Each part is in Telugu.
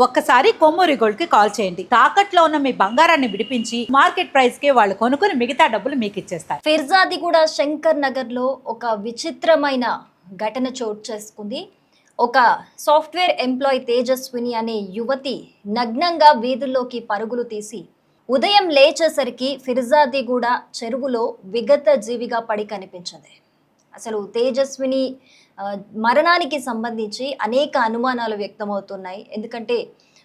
ఒక్కసారి కొమ్మూరి గోల్డ్ కి కాల్ చేయండి. తాకట్లో ఉన్న మీ బంగారాన్ని విడిపించి మార్కెట్ ప్రైస్ కి వాళ్ళు కొనుక్కుని మిగతా డబ్బులు మీకు ఇచ్చేస్తారు. ఫిర్జాదిగూడ శంకర్ నగర్ లో ఒక విచిత్రమైన ఘటన చోటు చేసుకుంది. ఒక సాఫ్ట్వేర్ ఎంప్లాయ్ తేజస్విని అనే యువతి నగ్నంగా వీధుల్లోకి పరుగులు తీసి ఉదయం లేచేసరికి ఫిర్జాదిగూడ చెరువులో విగత జీవిగా పడి కనిపించింది. అసలు తేజస్విని మరణానికి సంబంధించి అనేక అనుమానాలు వ్యక్తమవుతున్నాయి. ఎందుకంటే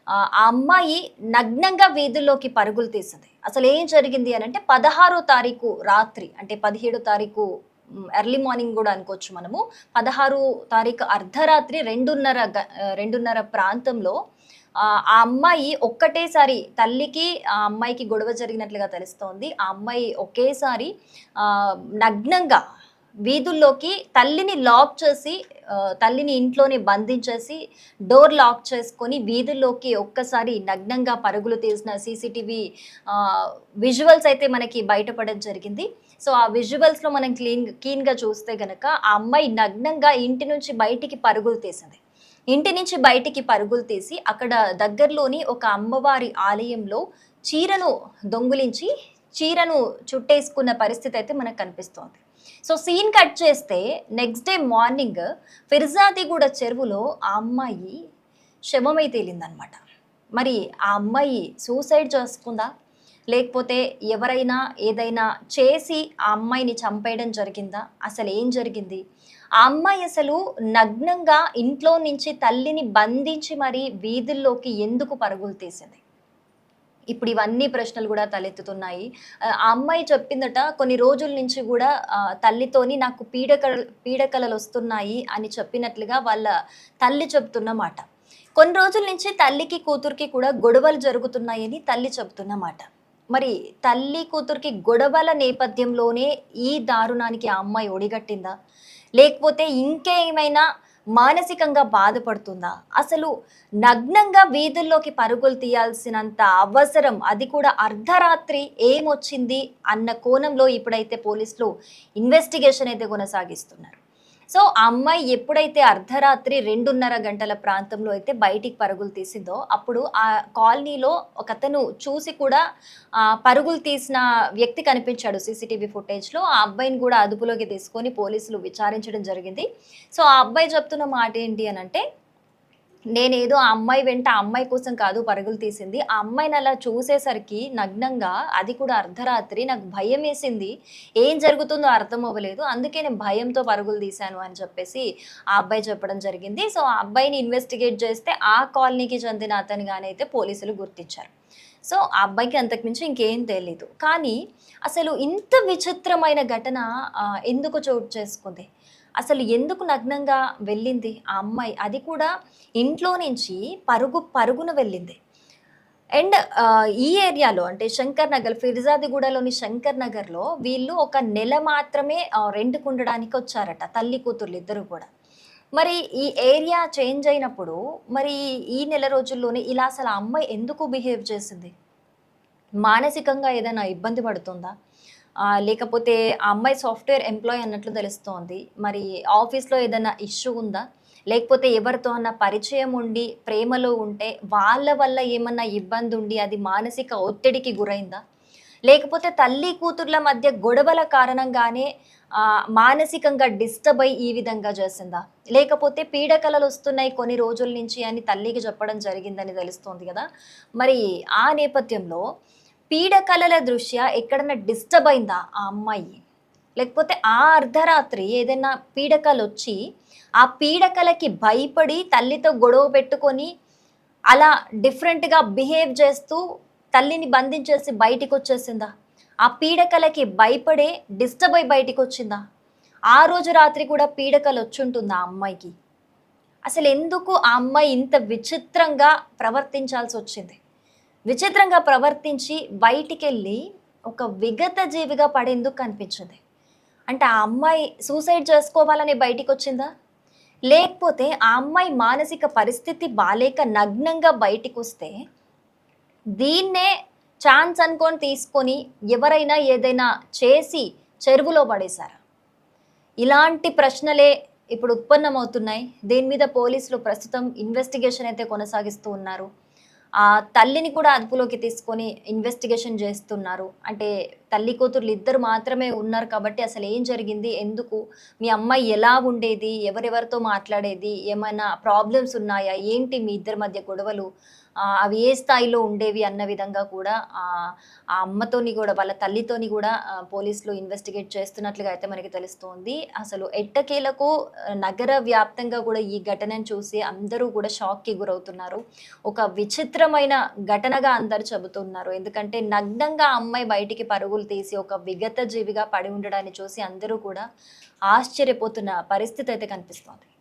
ఆ అమ్మాయి నగ్నంగా వీధుల్లోకి పరుగులు తీసింది. అసలు ఏం జరిగింది అని అంటే 16వ తారీఖు రాత్రి, అంటే 17వ తారీఖు ఎర్లీ మార్నింగ్ కూడా అనుకోవచ్చు మనము. 16వ తారీఖు అర్ధరాత్రి 2:30 ప్రాంతంలో ఆ అమ్మాయి ఒక్కటేసారి, తల్లికి ఆ అమ్మాయికి గొడవ జరిగినట్లుగా తెలుస్తోంది. ఆ అమ్మాయి ఒకేసారి నగ్నంగా వీధుల్లోకి తల్లిని లాక్ చేసి, తల్లిని ఇంట్లోనే బంధించేసి డోర్ లాక్ చేసుకొని వీధుల్లోకి ఒక్కసారి నగ్నంగా పరుగులు తీసిన సీసీటీవీ విజువల్స్ అయితే మనకి బయటపడడం జరిగింది. సో ఆ విజువల్స్లో మనం క్లీన్గా చూస్తే గనక ఆ అమ్మాయి నగ్నంగా ఇంటి నుంచి బయటికి పరుగులు తీసింది. ఇంటి నుంచి బయటికి పరుగులు తీసి అక్కడ దగ్గరలోని ఒక అమ్మవారి ఆలయంలో చీరను దొంగిలించి చీరను చుట్టేసుకున్న పరిస్థితి అయితే మనకు కనిపిస్తోంది. సో సీన్ కట్ చేస్తే నెక్స్ట్ డే మార్నింగ్ ఫిర్జాదిగూడ చెరువులో ఆ అమ్మాయి శవమై తేలిందనమాట. మరి ఆ అమ్మాయి సూసైడ్ చేసుకుందా, లేకపోతే ఎవరైనా ఏదైనా చేసి ఆ అమ్మాయిని చంపేయడం జరిగిందా, అసలు ఏం జరిగింది? ఆ అమ్మాయి అసలు నగ్నంగా ఇంట్లో నుంచి తల్లిని బంధించి మరి వీధుల్లోకి ఎందుకు పరుగులు తీసింది? ఇప్పుడు ఇవన్నీ ప్రశ్నలు కూడా తలెత్తుతున్నాయి. ఆ అమ్మాయి చెప్పిందట, కొన్ని రోజుల నుంచి కూడా తల్లితోని నాకు పీడకలలు వస్తున్నాయి అని చెప్పినట్లుగా వాళ్ళ తల్లి చెప్తున్న మాట. కొన్ని రోజుల నుంచి తల్లికి కూతురికి కూడా గొడవలు జరుగుతున్నాయని తల్లి చెప్తున్న మాట. మరి తల్లి కూతురికి గొడవల నేపథ్యంలోనే ఈ దారుణానికి ఆ అమ్మాయి ఒడిగట్టిందా, లేకపోతే ఇంకేమైనా మానసికంగా బాధపడుతుందా? అసలు నగ్నంగా వీధుల్లోకి పరుగులు తీయాల్సినంత అవసరం, అది కూడా అర్ధరాత్రి, ఏమొచ్చింది అన్న కోణంలో ఇప్పుడైతే పోలీసులు ఇన్వెస్టిగేషన్ అయితే కొనసాగిస్తున్నారు. సో ఆ అమ్మాయి ఎప్పుడైతే అర్ధరాత్రి 2:30 గంటల ప్రాంతంలో అయితే బయటికి పరుగులు తీసిందో, అప్పుడు ఆ కాలనీలో ఒకతను చూసి కూడా పరుగులు తీసిన వ్యక్తి కనిపించాడు సీసీటీవీ ఫుటేజ్లో. ఆ అబ్బాయిని కూడా అదుపులోకి తీసుకొని పోలీసులు విచారించడం జరిగింది. సో ఆ అబ్బాయి చెప్తున్న మాట ఏంటి అని అంటే, నేనేదో ఆ అమ్మాయి వెంట ఆ అమ్మాయి కోసం కాదు పరుగులు తీసింది, ఆ అమ్మాయిని అలా చూసేసరికి నగ్నంగా, అది కూడా అర్ధరాత్రి, నాకు భయం వేసింది, ఏం జరుగుతుందో అర్థం అవ్వలేదు, అందుకే నేను భయంతో పరుగులు తీశాను అని చెప్పేసి ఆ అబ్బాయి చెప్పడం జరిగింది. సో ఆ అబ్బాయిని ఇన్వెస్టిగేట్ చేస్తే ఆ కాలనీకి చెందిన అతనిగానైతే పోలీసులు గుర్తించారు. సో ఆ అబ్బాయికి అంతకుమించి ఇంకేం తెలీదు. కానీ అసలు ఇంత విచిత్రమైన ఘటన ఎందుకు చోటు చేసుకుంది? అసలు ఎందుకు నగ్నంగా వెళ్ళింది ఆ అమ్మాయి? అది కూడా ఇంట్లో నుంచి పరుగున వెళ్ళింది. అండ్ ఈ ఏరియాలో, అంటే శంకర్ నగర్, ఫిర్జాదిగూడలోని శంకర్ నగర్లో వీళ్ళు ఒక నెల మాత్రమే రెంట్కు ఉండడానికి వచ్చారట, తల్లి కూతుర్లు ఇద్దరు కూడా. మరి ఈ ఏరియా చేంజ్ అయినప్పుడు మరి ఈ నెల రోజుల్లోనే ఇలా అసలు ఆ అమ్మాయి ఎందుకు బిహేవ్ చేసింది? మానసికంగా ఏదైనా ఇబ్బంది పడుతుందా, లేకపోతే ఆ అమ్మాయి సాఫ్ట్వేర్ ఎంప్లాయ్ అన్నట్లు తెలుస్తోంది, మరి ఆఫీస్లో ఏదైనా ఇష్యూ ఉందా, లేకపోతే ఎవరితో అన్న పరిచయం ఉండి ప్రేమలో ఉంటే వాళ్ళ వల్ల ఏమన్నా ఇబ్బంది ఉండి అది మానసిక ఒత్తిడికి గురైందా, లేకపోతే తల్లి కూతుర్ల మధ్య గొడవల కారణంగానే మానసికంగా డిస్టర్బ్ అయ్యి ఈ విధంగా చేసిందా, లేకపోతే పీడకలలు వస్తున్నాయి కొన్ని రోజుల నుంచి అని తల్లికి చెప్పడం జరిగిందని తెలుస్తోంది కదా. మరి ఆ నేపథ్యంలో పీడకలల దృష్ట్యా ఎక్కడన్నా డిస్టర్బ్ అయిందా ఆ అమ్మాయి, లేకపోతే ఆ అర్ధరాత్రి ఏదైనా పీడకలు వచ్చి ఆ పీడకలకి భయపడి తల్లితో గొడవ పెట్టుకొని అలా డిఫరెంట్గా బిహేవ్ చేస్తూ తల్లిని బంధించేసి బయటికి వచ్చేసిందా? ఆ పీడకలకి భయపడే డిస్టర్బ్ అయి బయటికి వచ్చిందా? ఆ రోజు రాత్రి కూడా పీడకలు వచ్చుంటుందా ఆ అమ్మాయికి? అసలు ఎందుకు ఆ అమ్మాయి ఇంత విచిత్రంగా ప్రవర్తించాల్సి వచ్చింది? విచిత్రంగా ప్రవర్తించి బయటికి వెళ్ళి ఒక విగత జీవిగా పడేందుకు కనిపించింది? అంటే ఆ అమ్మాయి సూసైడ్ చేసుకోవాలని బయటికి వచ్చిందా, లేకపోతే ఆ అమ్మాయి మానసిక పరిస్థితి బాలేక నగ్నంగా బయటికి వస్తే దీన్నే ఛాన్స్ అనుకొని తీసుకొని ఎవరైనా ఏదైనా చేసి చెరువులో పడేశారా? ఇలాంటి ప్రశ్నలే ఇప్పుడు ఉత్పన్నమవుతున్నాయి. దీని మీద పోలీసులు ప్రస్తుతం ఇన్వెస్టిగేషన్ అయితే కొనసాగిస్తూ ఉన్నారు. ఆ తల్లిని కూడా అదుపులోకి తీసుకొని ఇన్వెస్టిగేషన్ చేస్తున్నారు. అంటే తల్లి కూతుర్లు ఇద్దరు మాత్రమే ఉన్నారు కాబట్టి అసలు ఏం జరిగింది? ఎందుకు? మీ అమ్మాయి ఎలా ఉండేది? ఎవరెవరితో మాట్లాడేది? ఏమైనా ప్రాబ్లమ్స్ ఉన్నాయా? ఏంటి మీ ఇద్దరి మధ్య గొడవలు? అవి ఏ స్థాయిలో ఉండేవి అన్న విధంగా కూడా ఆ అమ్మతోని కూడా వాళ్ళ తల్లితోని కూడా పోలీసులు ఇన్వెస్టిగేట్ చేస్తున్నట్లుగా అయితే మనకి తెలుస్తోంది. అసలు ఎట్టకేలకు నగర వ్యాప్తంగా కూడా ఈ ఘటనను చూసి అందరూ కూడా షాక్‌కి గురవుతున్నారు. ఒక విచిత్రమైన ఘటనగా అందరూ చెబుతున్నారు. ఎందుకంటే నగ్నంగా ఆ అమ్మాయి బయటికి పరుగులు తీసి ఒక విగత జీవిగా పడి ఉండడాన్ని చూసి అందరూ కూడా ఆశ్చర్యపోతున్న పరిస్థితి అయితే కనిపిస్తోంది.